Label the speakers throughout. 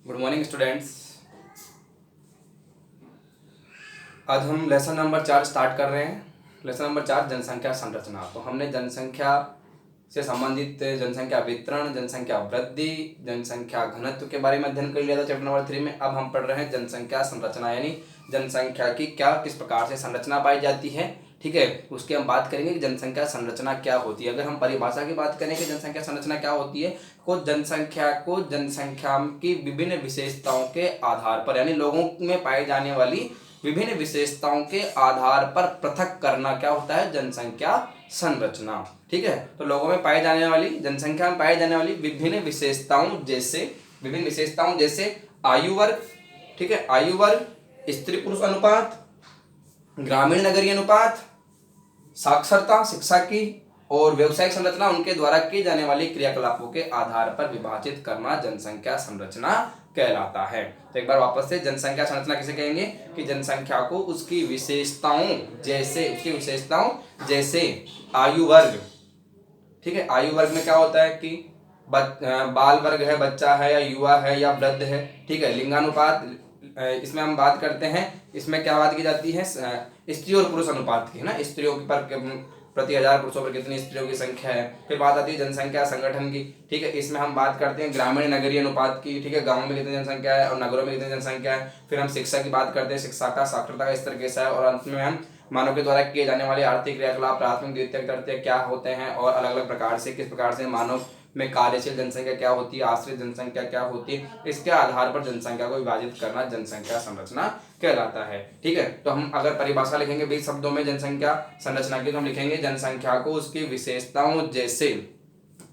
Speaker 1: Good morning students. आज हम lesson number 4 start कर रहे हैं। लेसन नंबर 4 जनसंख्या संरचना। तो हमने जनसंख्या से संबंधित जनसंख्या वितरण, जनसंख्या वृद्धि, जनसंख्या घनत्व के बारे में अध्ययन कर लिया था चैप्टर नंबर 3 में। अब हम पढ़ रहे हैं जनसंख्या संरचना, यानी जनसंख्या की क्या किस प्रकार से संरचना पाई जाती है। ठीक है, उसकी हम बात करेंगे कि जनसंख्या संरचना क्या होती है। अगर हम परिभाषा की बात करें कि जनसंख्या संरचना क्या होती है, को जनसंख्या की विभिन्न विशेषताओं के आधार पर, यानी लोगों में पाई जाने वाली विभिन्न विशेषताओं के आधार पर पृथक करना क्या होता है, जनसंख्या संरचना। ठीक है, तो लोगों में पाई जाने वाली, जनसंख्या में पाई जाने वाली विभिन्न विशेषताओं जैसे आयु वर्ग, ठीक है, आयु वर्ग, स्त्री पुरुष अनुपात, ग्रामीण नगरीय अनुपात, साक्षरता शिक्षा की, और व्यवसायिक संरचना, उनके द्वारा की जाने वाली क्रियाकलापों के आधार पर विभाजित करना जनसंख्या संरचना कहलाता है। तो एक बार वापस से, जनसंख्या संरचना किसे कहेंगे कि जनसंख्या को उसकी विशेषताओं जैसे आयु वर्ग, ठीक है, आयु वर्ग में क्या होता है कि बाल वर्ग है, बच्चा है या युवा है या वृद्ध है। ठीक है, लिंगानुपात, इसमें हम बात करते हैं, इसमें क्या बात की जाती है, स्त्री और पुरुष अनुपात की, है ना, स्त्रियों पर प्रति हजार पुरुषों पर कितनी स्त्रियों की संख्या है। फिर बात आती है जनसंख्या संगठन की। ठीक है, इसमें हम बात करते हैं ग्रामीण नगरीय अनुपात की। ठीक है, गांवों में कितनी जनसंख्या है और नगरों में कितनी जनसंख्या है। फिर हम शिक्षा की बात करते हैं, शिक्षा का साक्षरता का स्तर कैसा है। और अंत में हम मानव के द्वारा किए जाने वाले आर्थिक क्रियाकलाप, प्राथमिक द्वितीयक तृतीयक क्या होते हैं, और अलग अलग प्रकार से किस प्रकार से मानव में कार्यशील जनसंख्या क्या होती है, आश्रित जनसंख्या क्या होती है, इसके आधार पर जनसंख्या को विभाजित करना जनसंख्या संरचना कहलाता है। ठीक है, तो हम अगर परिभाषा लिखेंगे 20 शब्दों में जनसंख्या संरचना की, तो हम लिखेंगे जनसंख्या को उसकी विशेषताओं जैसे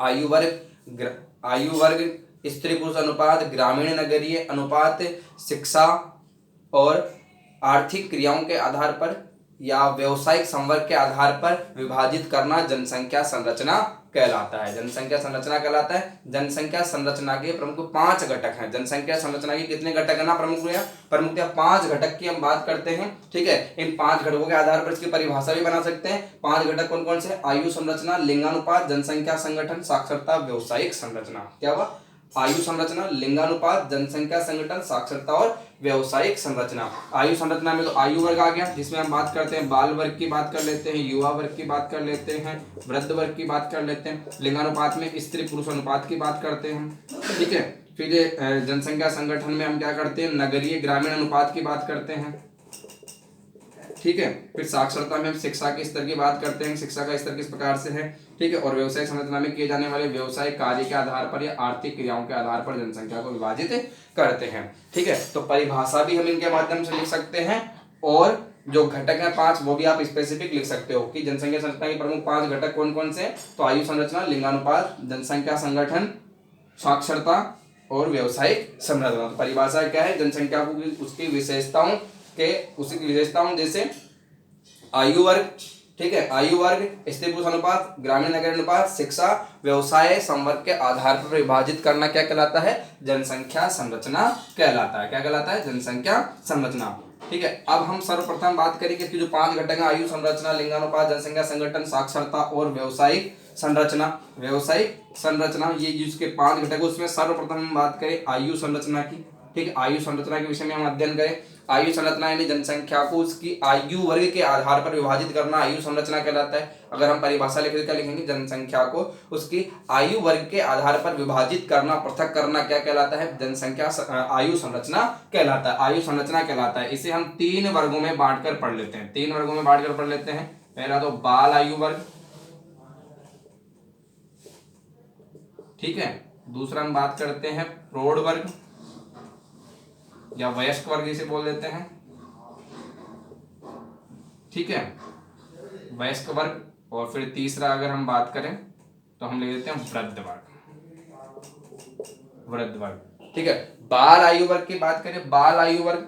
Speaker 1: आयु वर्ग, स्त्री पुरुष अनुपात, ग्रामीण नगरीय अनुपात, शिक्षा और आर्थिक क्रियाओं के आधार पर या व्यवसायिक संवर्ग के आधार पर विभाजित करना जनसंख्या संरचना कहलाता है। जनसंख्या संरचना कहलाता है। जनसंख्या संरचना के प्रमुख 5 घटक हैं। जनसंख्या संरचना के कितने घटक है ना, प्रमुखतः 5 घटक की हम बात करते हैं। ठीक है, इन 5 घटकों के आधार पर इसकी परिभाषा भी बना सकते हैं। 5 घटक कौन कौन से? आयु संरचना, लिंगानुपात, जनसंख्या संगठन, साक्षरता, व्यवसायिक संरचना। क्या हुआ? आयु संरचना, लिंगानुपात, जनसंख्या संगठन, साक्षरता और व्यवसायिक संरचना। आयु संरचना में तो आयु वर्ग आ गया, जिसमें हम बात करते हैं बाल वर्ग की बात कर लेते हैं, युवा वर्ग की बात कर लेते हैं, वृद्ध वर्ग की बात कर लेते हैं। लिंगानुपात में स्त्री पुरुष अनुपात की बात करते हैं। ठीक है, फिर जनसंख्या संगठन में हम क्या करते हैं, नगरीय ग्रामीण अनुपात की बात करते हैं। ठीक है, फिर साक्षरता में हम शिक्षा के स्तर की बात करते हैं, शिक्षा का स्तर किस प्रकार से है। ठीक है, और व्यवसायिक संरचना में किए जाने वाले व्यवसाय कार्य के आधार पर या आर्थिक क्रियाओं के आधार पर जनसंख्या को विभाजित करते हैं। ठीक है, तो परिभाषा भी हम इनके माध्यम से लिख सकते हैं, और जो घटक है 5 वो भी आप स्पेसिफिक लिख सकते हो कि जनसंख्या संरचना के प्रमुख 5 घटक कौन कौन से। तो आयु संरचना, लिंगानुपात, जनसंख्या संगठन, साक्षरता और व्यवसायिक संरचना। तो परिभाषा क्या है, जनसंख्या को उसकी विशेषताओं जैसे आयु वर्ग, ठीक है, आयु वर्ग, स्त्री पुरुष अनुपात, ग्रामीण नगरीय अनुपात, शिक्षा, व्यवसाय संवर्ग के आधार पर विभाजित करना क्या कहलाता है, जनसंख्या संरचना कहलाता है। क्या कहलाता है? जनसंख्या संरचना। ठीक है, अब हम सर्वप्रथम बात करेंगे इसकी जो 5 घटक है, आयु संरचना, लिंगानुपात, जनसंख्या संगठन, साक्षरता और व्यवसायिक संरचना, ये जिसके 5 घटक है उसमें सर्वप्रथम हम बात करें आयु संरचना की। ठीक है, आयु संरचना के विषय में हम अध्ययन करें। आयु संरचना यानी जनसंख्या को उसकी आयु वर्ग के आधार पर विभाजित करना आयु संरचना कहलाता है। अगर हम परिभाषा लिखेंगे क्या लिखेंगे, जनसंख्या को उसकी आयु वर्ग के आधार पर विभाजित करना, पृथक करना क्या कहलाता है, जनसंख्या आयु संरचना कहलाता है। आयु संरचना कहलाता है। इसे हम 3 वर्गों में बांटकर पढ़ लेते हैं। 3 वर्गों में बांटकर पढ़ लेते हैं। पहला तो बाल आयु वर्ग, ठीक है, दूसरा हम बात करते हैं प्रौढ़ वर्ग या वयस्क वर्ग इसे बोल देते हैं। ठीक है, वयस्क वर्ग, और फिर तीसरा अगर हम बात करें तो हम ले लेते हैं वृद्ध वर्ग। ठीक है, बाल आयु वर्ग की बात करें, बाल आयु वर्ग,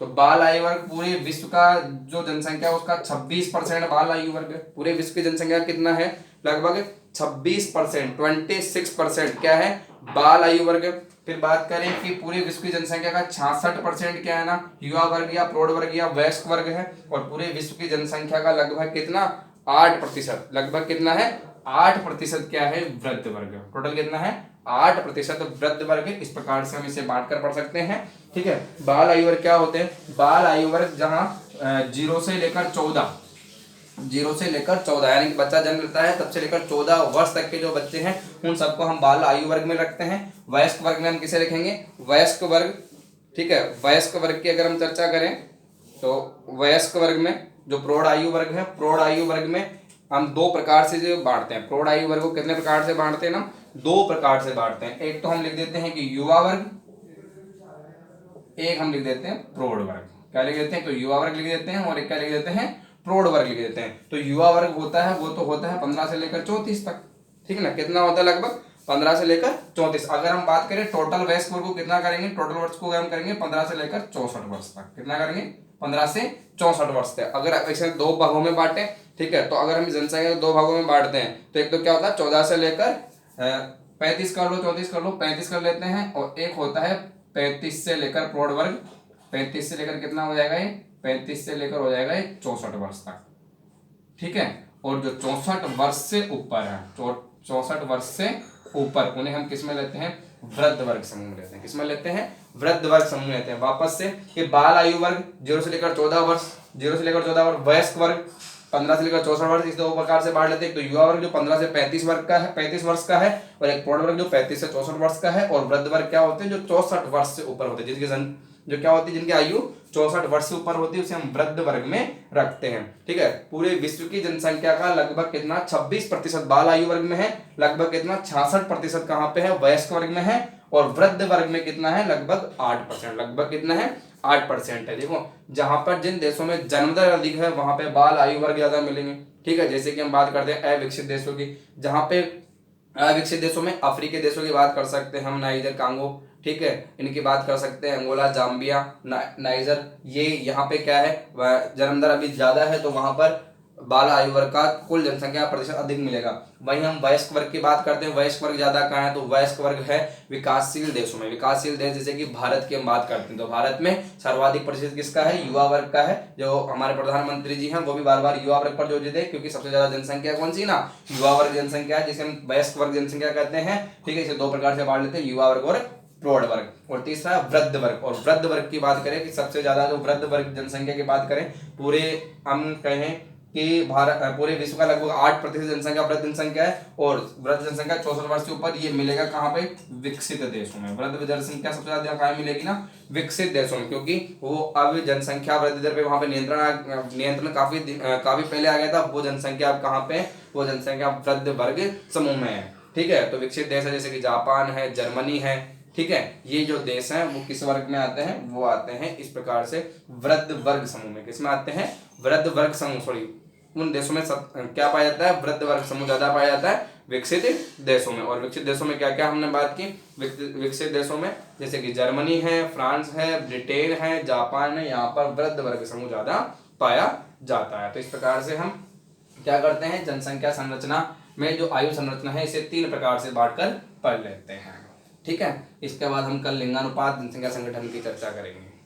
Speaker 1: तो बाल आयु वर्ग पूरे विश्व का जो जनसंख्या है उसका 26% बाल आयु वर्ग है। पूरे विश्व की जनसंख्या कितना है, लगभग 26%, 26% क्या है, बाल आयु वर्ग। फिर बात करें कि पूरे विश्व की जनसंख्या का 66% क्या है ना, युवा वर्ग या प्रौढ़ वर्ग या वयस्क वर्ग है। और पूरे विश्व की जनसंख्या का लगभग कितना, 8%, लगभग कितना है, 8% क्या है, वृद्ध वर्ग। टोटल कितना है, 8% वृद्ध वर्ग। इस प्रकार से हम इसे बांट कर पढ़ सकते हैं। ठीक है, बाल आयु वर्ग क्या होते हैं, बाल आयु वर्ग जहां 0 से लेकर 14, 0 से लेकर 14 यानी कि बच्चा जन्म लेता है तब से लेकर 14 वर्ष तक के जो बच्चे हैं उन सबको हम बाल आयु वर्ग में रखते हैं। वयस्क वर्ग में हम किसे रखेंगे, वयस्क वर्ग। ठीक है, वयस्क वर्ग की अगर हम चर्चा करें तो वयस्क वर्ग में जो प्रौढ़ आयु वर्ग है, प्रौढ़ आयु वर्ग में हम 2 प्रकार से जो बांटते हैं। प्रौढ़ आयु वर्ग को कितने प्रकार से बांटते हैं, हम 2 प्रकार से बांटते हैं। एक तो हम लिख देते हैं कि युवा वर्ग, एक हम लिख देते हैं प्रौढ़ वर्ग। क्या लिख देते हैं, तो युवा वर्ग लिख देते हैं और एक क्या लिख देते हैं, प्रौढ़ वर्ग लिख देते हैं। तो युवा वर्ग होता है वो तो होता है 15 से लेकर 34 तक। ठीक है ना, कितना होता है, लगभग 15 से लेकर 34। अगर हम बात करें टोटल वयस्क वर्ग को कितना करेंगे, टोटल वर्ष को हम करेंगे 15 से लेकर 64 वर्ष तक। कितना करेंगे, 15 से 64 वर्ष तक। अगर ऐसे 2 भागों में बांटे, ठीक है, तो अगर हम जनसंख्या को 2 भागों में बांटते हैं तो एक तो क्या होता है 14 से लेकर 35 कर लो, 34 कर लो, 35 कर लेते हैं, और एक होता है 35 से लेकर प्रौढ़ वर्ग। 35 से लेकर कितना हो जाएगा ये, 35 से लेकर हो जाएगा ये 64 वर्ष तक। ठीक है, और जो 64 वर्ष से ऊपर है, 64 वर्ष से ऊपर, उन्हें हम किस में लेते हैं, वृद्ध वर्ग समूह में लेते हैं। किसमें लेते हैं, वृद्ध वर्ग समूह लेते हैं। वापस से कि बाल आयु वर्ग 0 से लेकर 14 वर्ष, 0 से लेकर 14 वर्ष, वयस्क वर्ग 15 से लेकर 64 वर्ष, इस 2 प्रकार से बांट लेते हैं। तो युवा वर्ग जो 15 से 35 वर्ग का है, 35 वर्ष का है, और एक प्रौढ़ वर्ग जो 35 से 64 वर्ष का है, और वृद्ध वर्ग क्या होते हैं, जो 64 वर्ष से ऊपर होते हैं, जिनकी जो क्या होती है, जिनकी आयु 64 वर्ष से ऊपर होती है, उसे हम वृद्ध वर्ग में रखते हैं। ठीक है, पूरे विश्व की जनसंख्या का लगभग कितना 26% बाल आयु वर्ग में है, लगभग कितना 66% कहां पे है, वयस्क वर्ग में है, और वृद्ध वर्ग में कितना है, लगभग 8%। लगभग कितना है, 8% है। देखो, जहां पर जिन देशों में जन्म दर अधिक है वहां पे बाल आयु वर्ग ज्यादा मिलेंगे। ठीक है, जैसे कि हम बात करते हैं अविकसित देशों की, जहां पे अविकसित देशों में अफ्रीकी देशों की बात कर सकते हैं हम, नाइजर, कांगो, ठीक है, इनकी बात कर सकते हैं, अंगोला, जाम्बिया, नाइजर, ये यहाँ पे क्या है, जन्म दर अभी ज्यादा है, तो वहां पर बाल आयु वर्ग का कुल जनसंख्या प्रतिशत अधिक मिलेगा। वहीं हम वयस्क वर्ग की बात करते हैं, वयस्क वर्ग ज्यादा कहाँ है, तो वयस्क वर्ग है विकासशील देशों में। विकासशील देश जैसे कि भारत की हम बात करते हैं, तो भारत में सर्वाधिक प्रतिशत किसका है, युवा वर्ग का है। जो हमारे प्रधानमंत्री जी हैं वो भी बार बार युवा वर्ग पर जोर देते हैं, क्योंकि सबसे ज्यादा जनसंख्या कौन सी ना, युवा वर्ग जनसंख्या है, जिसे हम वयस्क वर्ग जनसंख्या कहते हैं। ठीक है, इसे 2 प्रकार से बांट लेते हैं, युवा वर्ग और प्रौढ़ वर्ग। और तीसरा वृद्ध वर्ग। और वृद्ध वर्ग की बात करें कि सबसे ज्यादा जो वृद्ध वर्ग जनसंख्या की बात करें, पूरे हम कहें कि भारत पूरे विश्व का लगभग 8% जनसंख्या वृद्ध जनसंख्या है, और वृद्ध जनसंख्या 64 वर्ष से ऊपर। ये मिलेगा कहाँ पे, विकसित देशों में। वृद्ध जनसंख्या सबसे ज्यादा कहाँ मिलेगी ना, विकसित देशों में, क्योंकि वो अब जनसंख्या वृद्धि दर पे वहां पे नियंत्रण काफी पहले आ गया था। वो जनसंख्या अब कहाँ पे, वो जनसंख्या वृद्ध वर्ग समूह में है। ठीक है, तो विकसित देश है जैसे कि जापान है, जर्मनी है। ठीक है, ये जो देश हैं वो किस वर्ग में आते हैं, वो आते हैं इस प्रकार से वृद्ध वर्ग समूह में। किसमें आते हैं, वृद्ध वर्ग समूह, सॉरी, उन देशों में क्या पाया जाता है, वृद्ध वर्ग समूह ज्यादा पाया जाता है विकसित देशों में। और विकसित देशों में क्या क्या हमने बात की, विकसित देशों में जैसे कि जर्मनी है, फ्रांस है, ब्रिटेन है, जापान है, यहाँ पर वृद्ध वर्ग समूह ज्यादा पाया जाता है। तो इस प्रकार से हम क्या करते हैं, जनसंख्या संरचना में जो आयु संरचना है इसे 3 प्रकार से बांटकर पढ़ लेते हैं। ठीक है, इसके बाद हम कल लिंगानुपात जनसंख्या संगठन की चर्चा करेंगे।